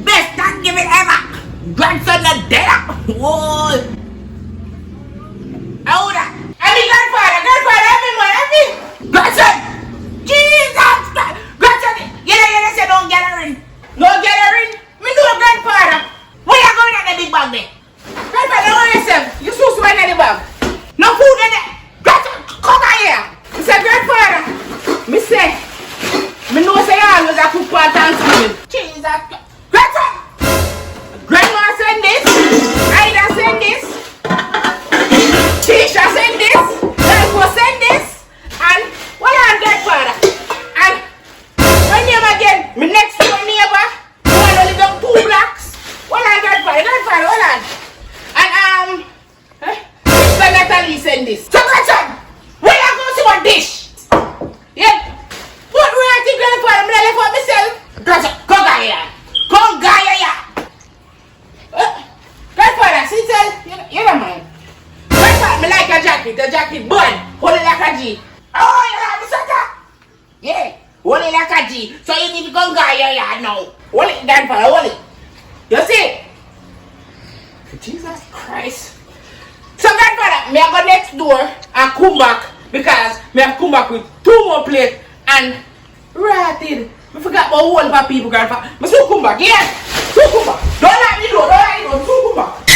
best Thanksgiving ever. Grandson not dead. Whoa. Hold that. I mean, grandfather, everyone. Grandson. Jesus Christ. Grandson. You say don't get her in. No get her in. Me know grandfather. Where you going at the big bag there? Grandfather, know yourself. You supposed to buy in the bag. No food in there. Grandson, come out here. Me say grandfather. Me say. Me know say you always a cook for Thanksgiving. Jesus. Grandson. Grandma send this. Ida send this. Tisha send this. Grandpa send this. And what on grandfather? And my neighbor again. My next door neighbor. Who only live down 2 blocks. What on grandfather? What on? And Mr. Natalie send this. So grandson, where you go see what dish? Yeah. What do I think grandfather? I'm left for myself. Grandson, come here. Come here. Grandfather, see tell you don't mind. Grandfather, me like a jacket. The jacket burn. Hold it like a G. Oh, you like the sucker? Yeah. Hold it like a G. So you need to come here now. Hold it, grandfather. Hold it. You see? Jesus Christ. So grandfather, me I go next door and come back because me have come back with 2 more plates and rotted. I forgot about one for people, grandfather. Me still come back, yeah? Still come back. Don't let me know, still come back.